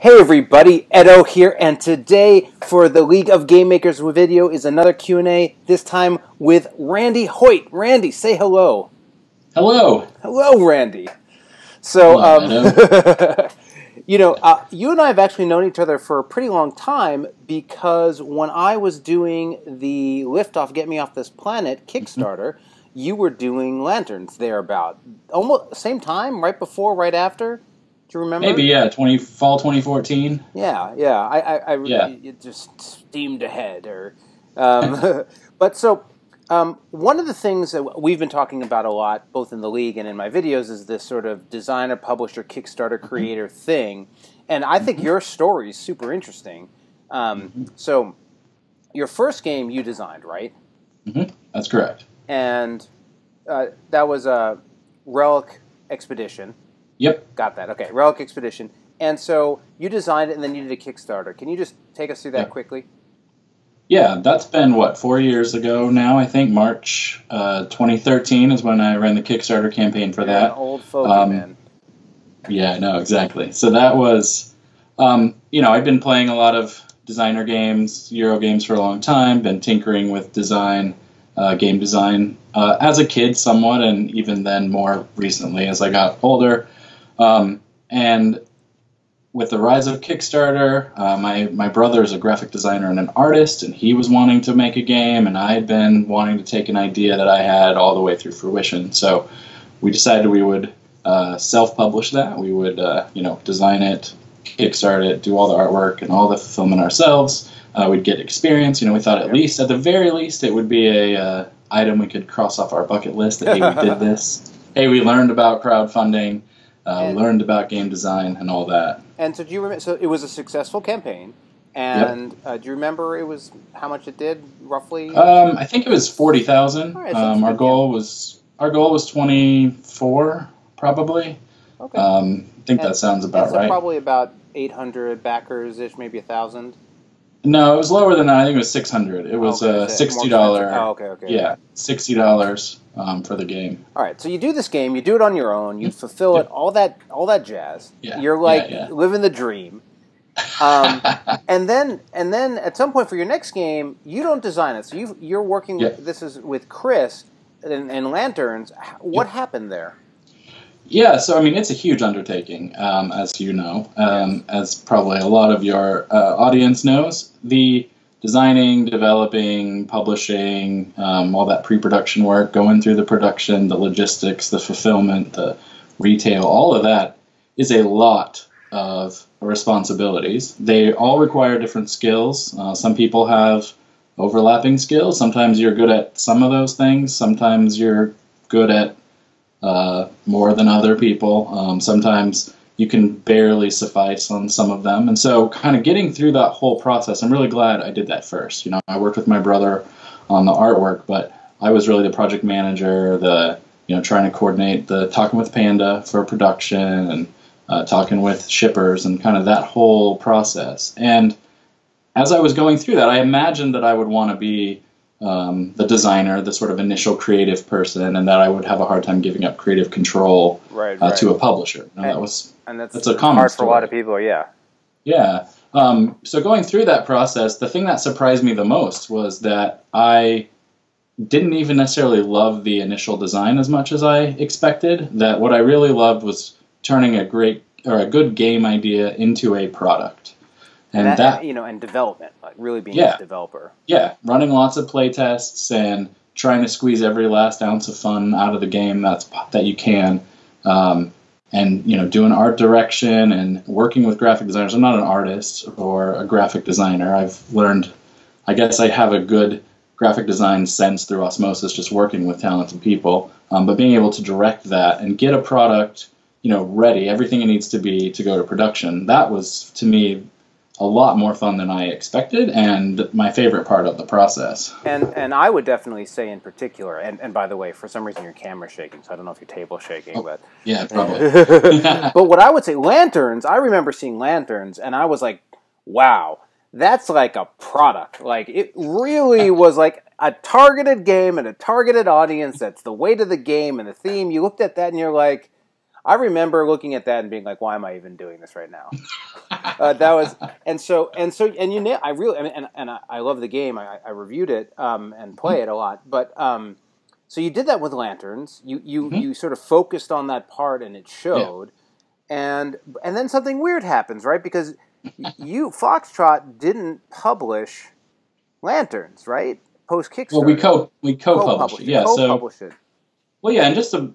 Hey everybody, Edo here, and today for the League of Game Makers video is another Q&A, this time with Randy Hoyt. Randy, say hello. Hello. Hello, Randy. So, Hello, you and I have actually known each other for a pretty long time because when I was doing the Liftoff Get Me Off This Planet Kickstarter, you were doing Lanterns thereabout. Almost same time, right before, right after? Do you remember? Maybe, yeah, fall 2014. Yeah. Yeah. It just steamed ahead. But so, one of the things that we've been talking about a lot, both in the League and in my videos, is this sort of designer, publisher, Kickstarter, creator thing. And I think your story is super interesting. So, your first game you designed, right? That's correct. And that was a Relic Expedition. Yep. Got that. Okay, Relic Expedition. And so you designed it and then you did a Kickstarter. Can you just take us through that quickly? Yeah, that's been, 4 years ago now, I think. March 2013 is when I ran the Kickstarter campaign for that. An old fogey, man. Yeah, no, exactly. So that was, I've been playing a lot of designer games, Euro games for a long time, been tinkering with design, game design, as a kid somewhat, and even then more recently as I got older. And with the rise of Kickstarter, my brother is a graphic designer and an artist, and he was wanting to make a game, and I had been wanting to take an idea that I had all the way through fruition. So we decided we would self-publish that. We would, design it, kickstart it, do all the artwork and all the fulfillment ourselves. We'd get experience. We thought at the very least, it would be a item we could cross off our bucket list that, hey, we did this. Hey, we learned about crowdfunding. We learned about game design and all that. And so do you remember? So it was a successful campaign, and do you remember how much it did roughly? I think it was 40,000. Right, our goal was 24, probably. Okay. I think that sounds about right. Probably about 800 backers ish, maybe 1,000. No, it was lower than that. I think it was 600. It was $60. Oh, okay. Yeah, $60 for the game. All right, so you do this game, you do it on your own, you fulfill it, all that jazz. Yeah. You're like living the dream. And then at some point for your next game, you don't design it. So you're working. This is with Chris and Lanterns. What happened there? Yeah, so it's a huge undertaking, as you know, as probably a lot of your audience knows. The designing, developing, publishing, all that pre-production work, going through the production, the logistics, the fulfillment, the retail, all of that is a lot of responsibilities. They all require different skills. Some people have overlapping skills. Sometimes you're good at some of those things. Sometimes you're good at more than other people. Sometimes you can barely suffice on some of them. And so kind of getting through that whole process, I'm really glad I did that first. I worked with my brother on the artwork, but I was really the project manager, trying to coordinate the talking with Panda for production and talking with shippers and kind of that whole process. And as I was going through that, I imagined that I would want to be the designer, the sort of initial creative person, and that I would have a hard time giving up creative control to a publisher. That's a common hard story. For a lot of people, yeah. Yeah. So going through that process, the thing that surprised me the most was that I didn't even necessarily love the initial design as much as I expected. That what I really loved was turning a good game idea into a product. And that and development, like really being a developer. Yeah, running lots of play tests and trying to squeeze every last ounce of fun out of the game that you can, and doing art direction and working with graphic designers. I'm not an artist or a graphic designer. I've learned, I guess I have a good graphic design sense through osmosis, just working with talented people. But being able to direct that and get a product, ready, everything it needs to be to go to production, that was to me a lot more fun than I expected, and my favorite part of the process. And I would definitely say in particular, and by the way, for some reason your camera's shaking, so I don't know if your table's shaking, but yeah, probably. But what I would say, Lanterns, I remember seeing Lanterns, and I was like, wow, that's like a product. Like, it really was like a targeted game and a targeted audience. That's the weight of the game and the theme. You looked at that and you're like, I remember looking at that and being like, "Why am I even doing this right now?" That was, and you know, I really, I love the game. I reviewed it and play it a lot, but so you did that with lanterns. You sort of focused on that part, and it showed. Yeah. And then something weird happens, right? Because you Foxtrot didn't publish lanterns, right? Post Kickstarter. Well, we co-published it. Yeah, co-published it. Well, yeah, and just to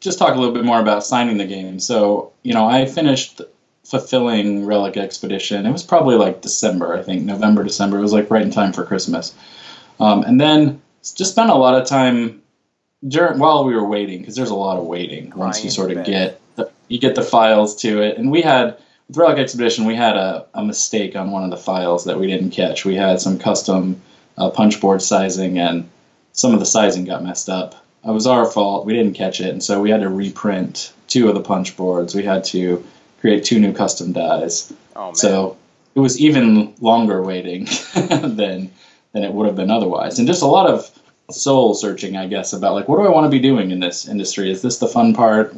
just talk a little bit more about signing the game. So, I finished fulfilling Relic Expedition. It was probably like December, I think, November, December. It was like right in time for Christmas. And then just spent a lot of time while we were waiting, because there's a lot of waiting once you sort of get the files to it. And with Relic Expedition, we had a mistake on one of the files that we didn't catch. We had some custom punch board sizing, and some of the sizing got messed up. It was our fault. We didn't catch it, and so we had to reprint 2 of the punch boards. We had to create 2 new custom dies. Oh, man. So it was even longer waiting than it would have been otherwise. And just a lot of soul searching, I guess, about like, what do I want to be doing in this industry? Is this the fun part?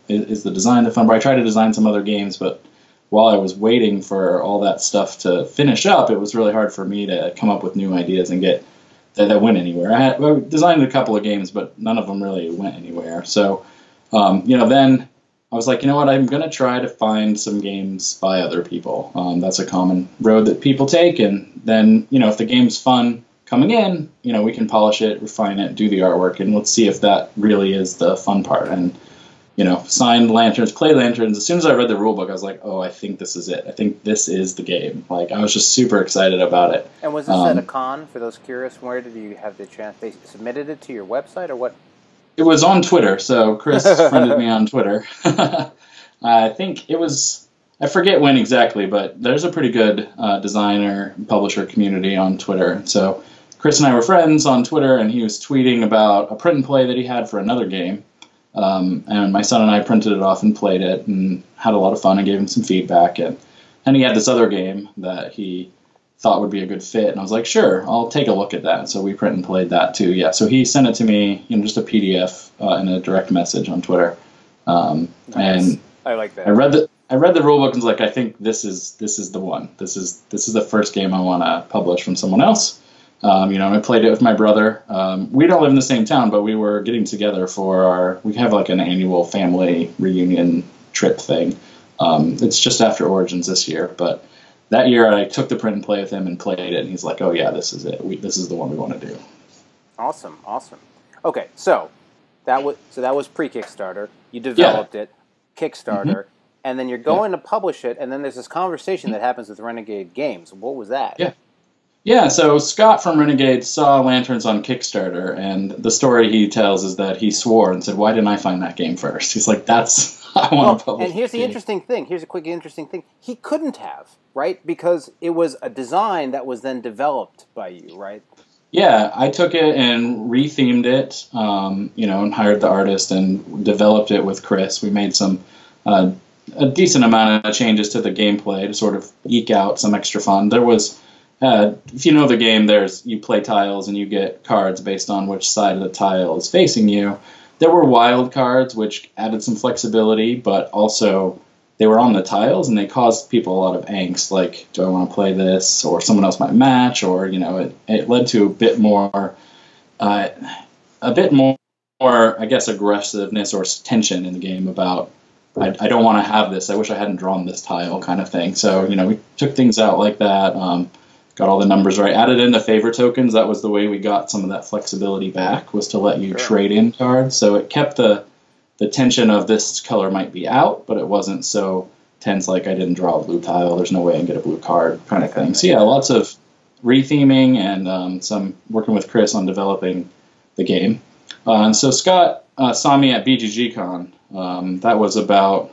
Is the design the fun part? I tried to design some other games, but while I was waiting for all that stuff to finish up, it was really hard for me to come up with new ideas and get that went anywhere. I designed a couple of games, but none of them really went anywhere. So, then I was like, you know what, I'm going to try to find some games by other people. That's a common road that people take. And then, if the game's fun coming in, we can polish it, refine it, do the artwork, and let's see if that really is the fun part. And, signed lanterns, play lanterns. As soon as I read the rulebook, I was like, oh, I think this is it. I think this is the game. Like, I was just super excited about it. And was this at a con, for those curious? Where did you have the chance? They submitted it to your website, or what? It was on Twitter, so Chris friended me on Twitter. I think it was, I forget when exactly, but there's a pretty good designer, publisher community on Twitter. So Chris and I were friends on Twitter, and he was tweeting about a print and play that he had for another game. And my son and I printed it off and played it and had a lot of fun and gave him some feedback. And he had this other game that he thought would be a good fit. And I was like, sure, I'll take a look at that. So we print and played that too. Yeah. So he sent it to me, just a PDF in a direct message on Twitter. Nice. And I like that. I read the rule book and was like, I think this is the one. This is the first game I want to publish from someone else. I played it with my brother. We don't live in the same town, but we were getting together we have like an annual family reunion trip thing. It's just after Origins this year, but that year I took the print and play with him and played it, and he's like, oh yeah, this is it. This is the one we want to do. Awesome. Okay, so that was pre-Kickstarter. You developed it, Kickstarter, and then you're going to publish it, and then there's this conversation that happens with Renegade Games. What was that? Yeah, so Scott from Renegade saw Lanterns on Kickstarter, and the story he tells is that he swore and said, why didn't I find that game first? He's like, I want to publish. And here's the interesting thing. Here's a quick interesting thing. He couldn't have, right? Because it was a design that was then developed by you, right? Yeah, I took it and rethemed it, and hired the artist and developed it with Chris. We made some a decent amount of changes to the gameplay to sort of eke out some extra fun. There was... if you know the game, you play tiles and you get cards based on which side of the tile is facing you. There were wild cards, which added some flexibility, but also they were on the tiles and they caused people a lot of angst. Like, do I want to play this, or someone else might match, or it led to a bit more, I guess, aggressiveness or tension in the game about. I don't want to have this. I wish I hadn't drawn this tile, kind of thing. So we took things out like that. Got all the numbers right. Added in the favor tokens. That was the way we got some of that flexibility back, was to let you trade in cards. So it kept the tension of this color might be out, but it wasn't so tense like I didn't draw a blue tile, there's no way I can get a blue card kind of thing. So yeah, lots of retheming and some working with Chris on developing the game. And so Scott saw me at BGG Con. That was about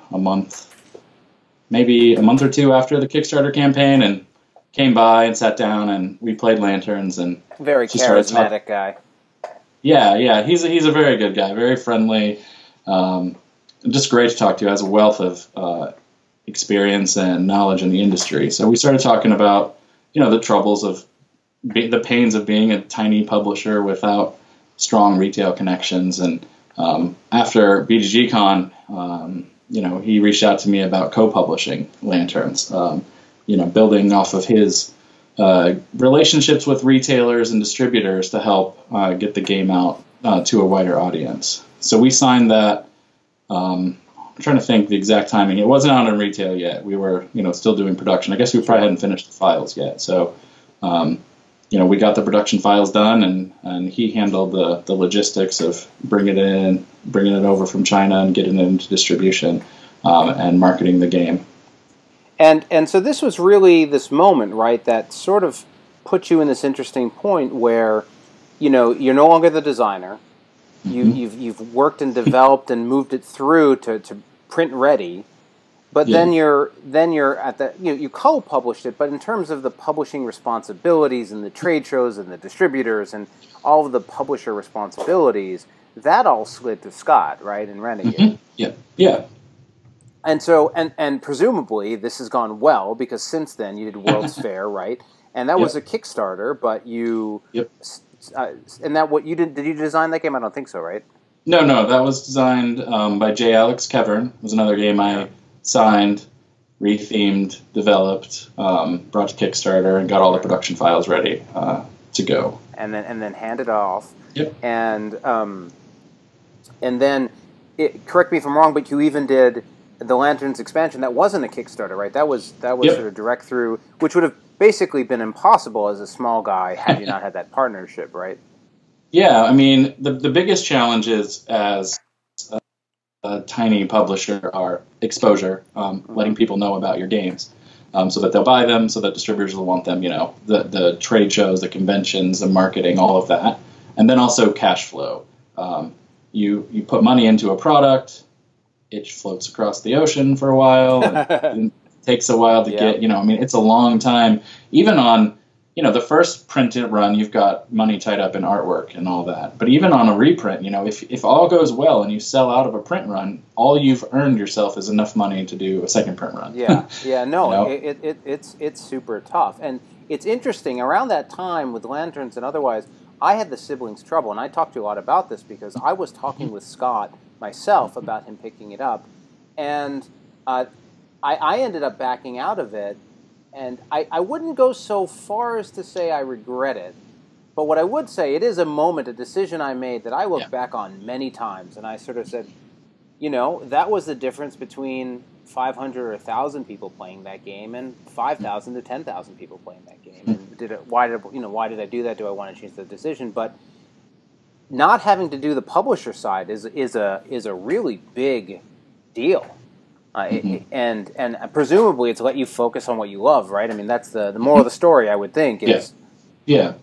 maybe a month or two after the Kickstarter campaign, and came by and sat down and we played Lanterns and very charismatic guy. Yeah, he's a very good guy, very friendly, just great to talk to. Has a wealth of experience and knowledge in the industry. So we started talking about the troubles of the pains of being a tiny publisher without strong retail connections, and After BGG he reached out to me about co-publishing Lanterns, building off of his relationships with retailers and distributors to help get the game out to a wider audience. So we signed that. I'm trying to think the exact timing. It wasn't out in retail yet. We were, still doing production. I guess we probably hadn't finished the files yet. So, we got the production files done, and he handled the logistics of bringing it over from China and getting it into distribution and marketing the game. And so this was really this moment, right, that sort of put you in this interesting point where, you're no longer the designer. You've worked and developed and moved it through to print ready, but then you're at the you co-published it. But in terms of the publishing responsibilities and the trade shows and the distributors and all of the publisher responsibilities, that all slid to Scott, right, in Renegade. Yeah. And so and presumably this has gone well, because since then you did World's Fair, right, and that was a Kickstarter, but you. And that what you did you design that game? I don't think so, right? No, that was designed by J. Alex Kevern. It was another game I signed, rethemed, developed, brought to Kickstarter, and got all the production files ready to go. And then handed off. Yep. And then, correct me if I'm wrong, but you even did the Lanterns expansion. That wasn't a Kickstarter, right? That was sort of direct through, which would have basically been impossible as a small guy had you not had that partnership, right? Yeah, I mean, the biggest challenges as a tiny publisher are exposure, letting people know about your games, so that they'll buy them, so that distributors will want them, the trade shows, the conventions, the marketing, all of that. And then also cash flow. You put money into a product, it floats across the ocean for a while, and takes a while to get, it's a long time. Even on, the first printed run, you've got money tied up in artwork and all that. But even on a reprint, if all goes well and you sell out of a print run, all you've earned yourself is enough money to do a second print run. It's super tough. And it's interesting, around that time with Lanterns and otherwise, I had the siblings trouble, and I talked to you a lot about this because I was talking with Scott myself about him picking it up. And I ended up backing out of it, and I wouldn't go so far as to say I regret it, but what I would say, it is a moment, a decision I made that I look back on many times, and I sort of said, that was the difference between 500 or 1,000 people playing that game and 5,000 to 10,000 people playing that game. And why did I do that? Do I want to change the decision? But not having to do the publisher side is a really big deal. And presumably it's let you focus on what you love, right? I mean, that's the moral of the story, I would think. Yeah.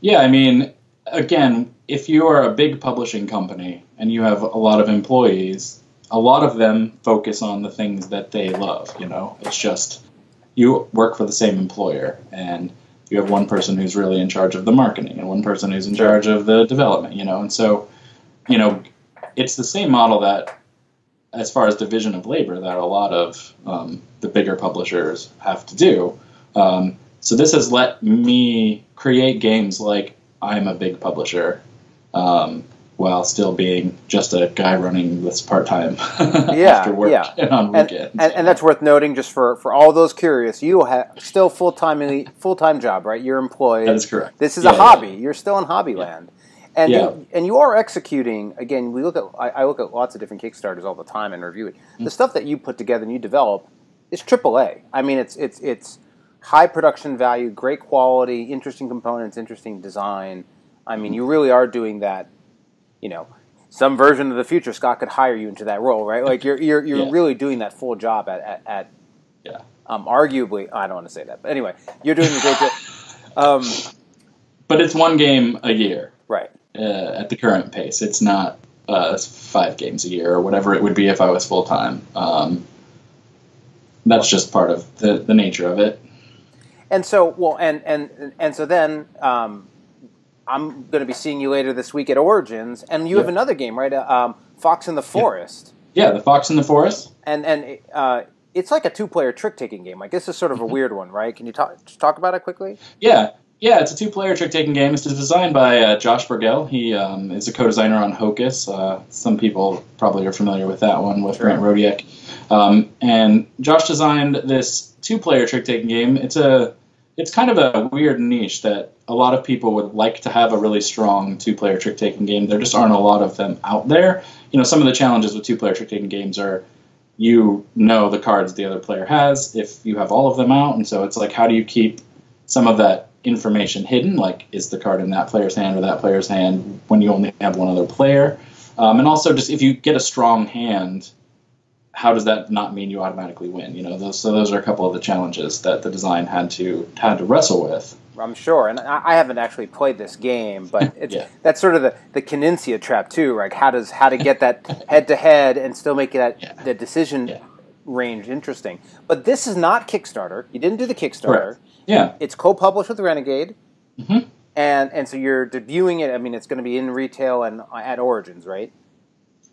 I mean, again, if you are a big publishing company and you have a lot of employees, a lot of them focus on the things that they love. It's just you work for the same employer, and you have one person who's really in charge of the marketing and one person who's in charge of the development. And so, it's the same model that, as far as division of labor, that a lot of the bigger publishers have to do. So this has let me create games like I'm a big publisher, while still being just a guy running this part-time after work and on weekends. And that's worth noting, just for all those curious, you have still full-time job, right? You're employed. That is correct. This is a hobby. You're still in hobby land. And you are executing, again, I look at lots of different Kickstarters all the time and review it. The stuff that you put together and you develop is AAA. I mean, it's high production value, great quality, interesting components, interesting design. I mean, you really are doing that, some version of the future, Scott could hire you into that role, right? Like you're really doing that full job at arguably, I don't want to say that, but anyway, you're doing a great job. But it's one game a year. Right. At the current pace. It's not 5 games a year or whatever it would be if I was full-time. That's just part of the nature of it. And so, so then I'm going to be seeing you later this week at Origins, and you have another game, right? Fox in the Forest. Yeah, the Fox in the Forest. And it's like a 2-player trick-taking game. Like, this is sort of a weird one, right? Can you talk about it quickly? Yeah, Yeah, it's a two-player trick-taking game. It's designed by Josh Burgell. He is a co-designer on Hocus. Some people probably are familiar with that one with Grant Rodiak. And Josh designed this two-player trick-taking game. It's kind of a weird niche that a lot of people would like to have a really strong two-player trick-taking game. There just aren't a lot of them out there. Some of the challenges with two-player trick-taking games are the cards the other player has if you have all of them out, and so it's like, how do you keep some of that information hidden, like is the card in that player's hand or that player's hand when you only have one other player, and also just if you get a strong hand, how does that not mean you automatically win? Those are a couple of the challenges that the design had to wrestle with. I'm sure, and I haven't actually played this game, but that's sort of the Kinesia trap too, right? How to get that head to head and still make the decision range interesting. But this is not Kickstarter. You didn't do the Kickstarter. Correct. Yeah, it's co-published with Renegade, mm-hmm. and so you're debuting it. I mean, it's going to be in retail and at Origins, right?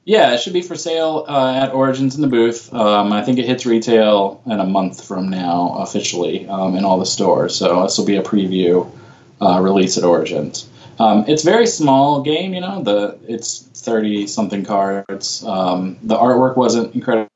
Yeah, it should be for sale at Origins in the booth. I think it hits retail in a month from now officially in all the stores. So this will be a preview release at Origins. It's a very small game, it's 30-something cards. The artwork wasn't incredibly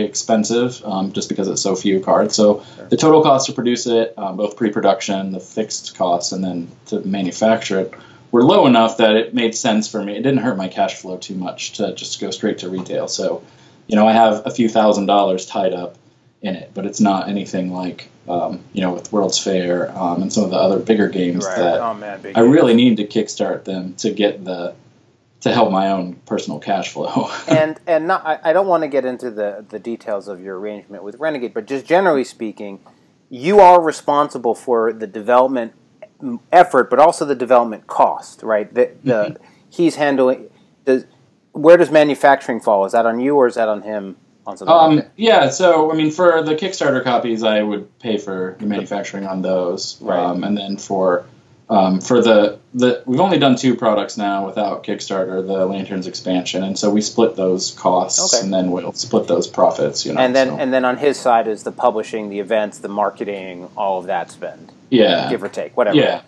expensive just because it's so few cards. So the total cost to produce it, both pre-production, the fixed costs, and then to manufacture it, were low enough that it made sense for me. It didn't hurt my cash flow too much to just go straight to retail. So, I have a few $1,000s tied up in it, but it's not anything like, with World's Fair and some of the other bigger games that I really need to kickstart them to help my own personal cash flow. and I don't want to get into the details of your arrangement with Renegade, but just generally speaking, you are responsible for the development effort, but also the development cost, right? He's handling. Where does manufacturing fall? Is that on you or is that on him? On something like that? Yeah. So for the Kickstarter copies, I would pay for the manufacturing on those, right. And then for the we've only done 2 products now without Kickstarter, the Lanterns expansion, and so we split those costs, and then we'll split those profits. And then on his side is the publishing, the events, the marketing, all of that spend. Yeah, give or take, whatever. Yeah.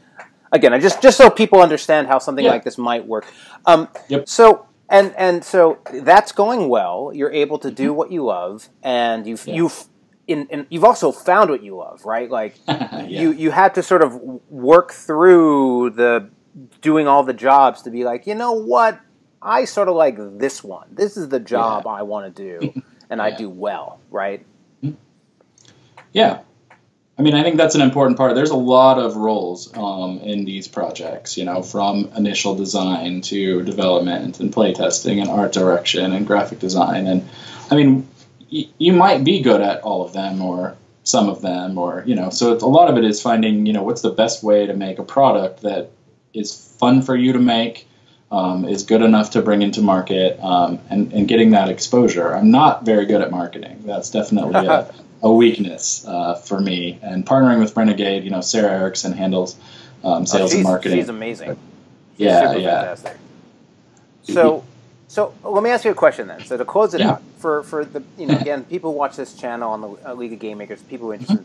Again, just so people understand how something like this might work. Yep. So so that's going well. You're able to do what you love, and you've also found what you love, right? Like you had to sort of work through doing all the jobs to be like, you know what? I sort of like this one. This is the job I want to do, and I do well, right? Yeah. I mean, I think that's an important part. There's a lot of roles in these projects, from initial design to development and playtesting and art direction and graphic design. And, I mean, you might be good at all of them or some of them or, so a lot of it is finding, what's the best way to make a product that is fun for you to make, is good enough to bring into market, and getting that exposure. I'm not very good at marketing. That's definitely a weakness for me. And partnering with Renegade, Sarah Erickson handles sales and marketing. She's amazing. She's super fantastic. So let me ask you a question then. So to close it out, for the again, people who watch this channel on the League of Game Makers, people who are interested,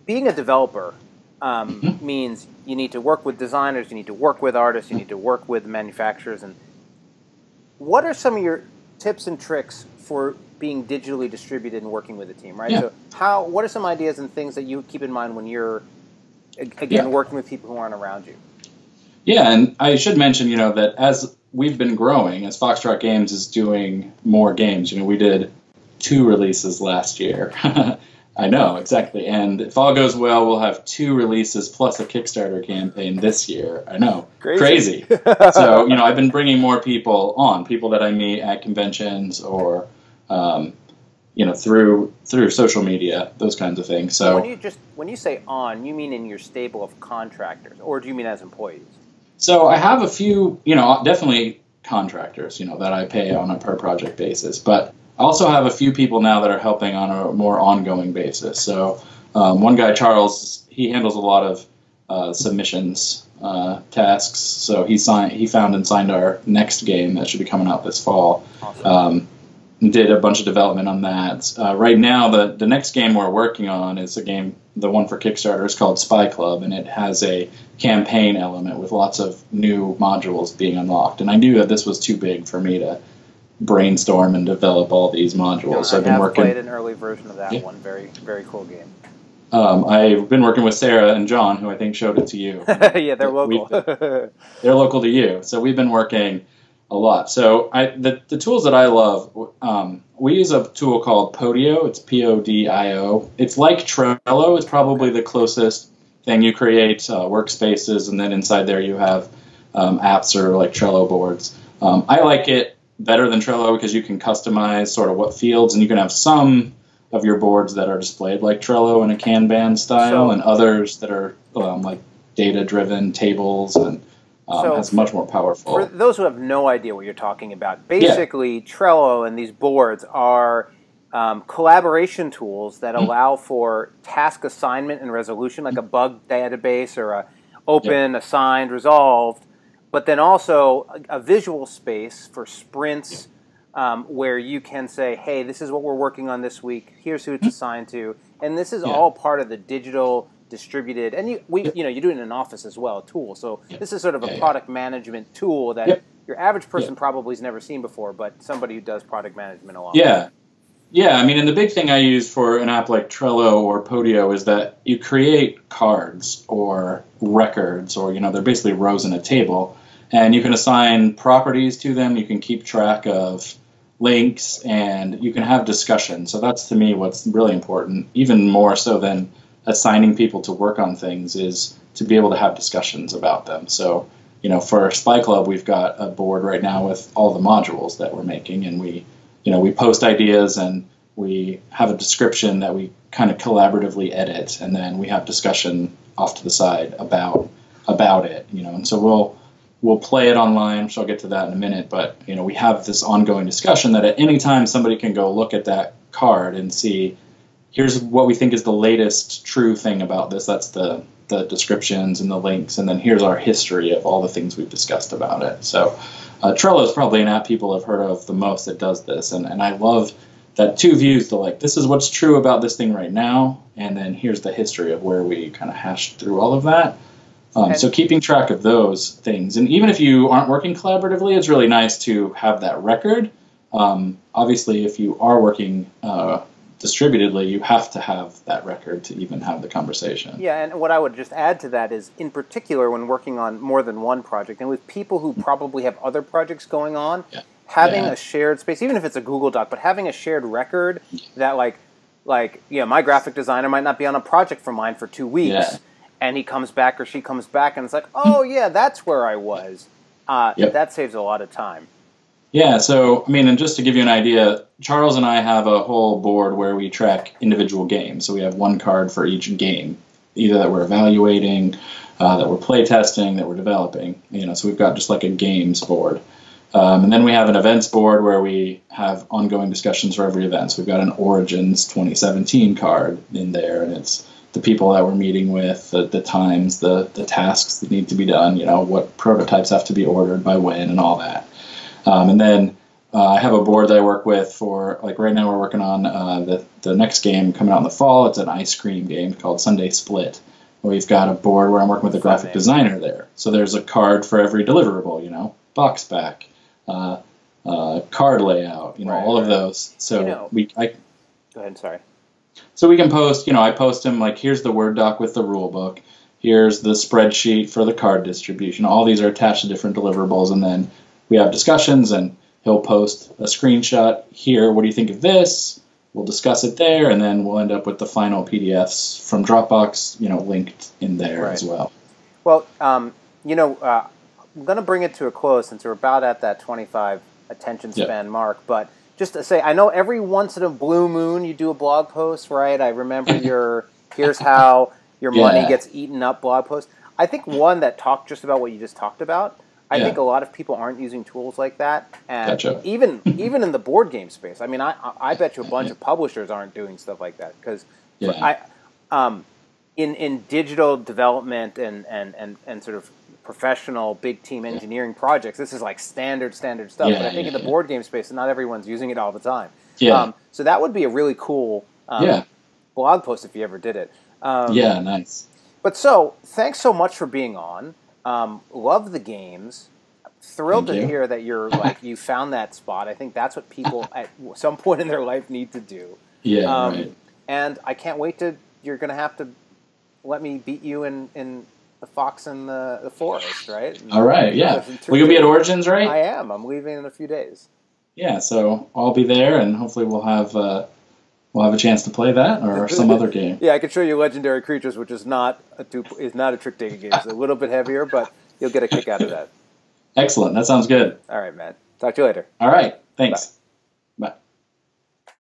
being a developer means you need to work with designers, you need to work with artists, you need to work with manufacturers. And what are some of your tips and tricks for being digitally distributed and working with a team, right? Yeah. So what are some ideas and things that you keep in mind when you're, working with people who aren't around you? Yeah, and I should mention, that as we've been growing, as Foxtrot Games is doing more games, we did 2 releases last year. I know, exactly. And if all goes well, we'll have 2 releases plus a Kickstarter campaign this year. I know. Crazy. So, I've been bringing more people on, people that I meet at conventions or, through social media, those kinds of things. So when you say on, you mean in your stable of contractors, or do you mean as employees? So I have a few, definitely contractors, that I pay on a per project basis, but I also have a few people now that are helping on a more ongoing basis. So one guy, Charles, he handles a lot of submissions tasks. So he found and signed our next game that should be coming out this fall. Awesome. did a bunch of development on that. Right now, the next game we're working on is a game, the one for Kickstarter is called Spy Club, and it has a campaign element with lots of new modules being unlocked. And I knew that this was too big for me to brainstorm and develop all these modules. So I've been working. Played an early version of that one. Very, very cool game. I've been working with Sarah and John, who I think showed it to you. Yeah, they're local. They're local to you. So we've been working a lot. So the tools that I love, we use a tool called Podio. It's Podio. It's like Trello. It's probably the closest thing. You create workspaces, and then inside there you have apps or like Trello boards. I like it better than Trello because you can customize sort of what fields, and you can have some of your boards that are displayed like Trello in a Kanban style, and others that are like data-driven tables, and it's much more powerful. For those who have no idea what you're talking about, basically Trello and these boards are collaboration tools that allow for task assignment and resolution, like a bug database or a open, assigned, resolved, but then also a visual space for sprints where you can say, hey, this is what we're working on this week, here's who it's assigned to, and this is all part of the digital distributed, and you do it in an office as well, a tool. So this is sort of a product management tool that your average person probably has never seen before, but somebody who does product management a lot. Yeah, I mean, and the big thing I use for an app like Trello or Podio is that you create cards or records, or they're basically rows in a table, and you can assign properties to them. You can keep track of links, and you can have discussion. So that's, to me, what's really important, even more so than assigning people to work on things, is to be able to have discussions about them. So, for Spy Club, we've got a board right now with all the modules that we're making, and we post ideas, and we have a description that we kind of collaboratively edit, and then we have discussion off to the side about it, and so we'll play it online, which I'll get to that in a minute, but we have this ongoing discussion that at any time somebody can go look at that card and see, here's what we think is the latest true thing about this. That's the descriptions and the links, and then here's our history of all the things we've discussed about it. So Trello is probably an app people have heard of the most that does this, and I love that two views, this is what's true about this thing right now, and then here's the history of where we kind of hashed through all of that. So keeping track of those things, and even if you aren't working collaboratively, it's really nice to have that record. Obviously, if you are working distributedly, you have to have that record to even have the conversation. Yeah, and what I would just add to that is, in particular, when working on more than one project, and with people who probably have other projects going on, having a shared space, even if it's a Google Doc, but having a shared record that, my graphic designer might not be on a project for mine for 2 weeks, and he comes back or she comes back, and it's like, oh, yeah, that's where I was. That saves a lot of time. Yeah, so, and just to give you an idea, Charles and I have a whole board where we track individual games. So we have one card for each game, either that we're evaluating, that we're play testing, that we're developing. So we've got just like a games board. And then we have an events board where we have ongoing discussions for every event. So we've got an Origins 2017 card in there, and it's the people that we're meeting with, the times, the tasks that need to be done, what prototypes have to be ordered by when, and all that. And then I have a board that I work with for, right now we're working on the next game coming out in the fall. It's an ice cream game called Sunday Split. We've got a board where I'm working with a graphic designer there. So there's a card for every deliverable, box back, card layout, all of those. So go ahead, sorry. So we can post, I post him, here's the Word doc with the rule book. Here's the spreadsheet for the card distribution. All these are attached to different deliverables, and then we have discussions, and he'll post a screenshot here. What do you think of this? We'll discuss it there, and then we'll end up with the final PDFs from Dropbox, linked in there as well. Well, I'm going to bring it to a close since we're about at that 25 attention span mark. But just to say, I know every once in a blue moon you do a blog post, right? I remember your here's how your money gets eaten up blog post. I think one that talked just about what you just talked about. I think a lot of people aren't using tools like that, and even in the board game space. I bet you a bunch of publishers aren't doing stuff like that because in digital development and sort of professional big team engineering projects, this is like standard stuff. Yeah, but I think in the board game space, not everyone's using it all the time. Yeah. So that would be a really cool blog post if you ever did it. Yeah, nice. But so, thanks so much for being on. Love the games. Thrilled to hear that you're like you found that spot. I think that's what people at some point in their life need to do. Yeah, right. And I can't wait to. You're going to have to let me beat you in the Fox and the Forest, right? All right, yeah. Will you be at Origins, right? I am. I'm leaving in a few days. Yeah, so I'll be there, and hopefully we'll have a chance to play that or some other game. Yeah, I can show you Legendary Creatures, which is not a trick taking game. It's a little bit heavier, but you'll get a kick out of that. Excellent. That sounds good. All right, man. Talk to you later. All right. Thanks. Bye.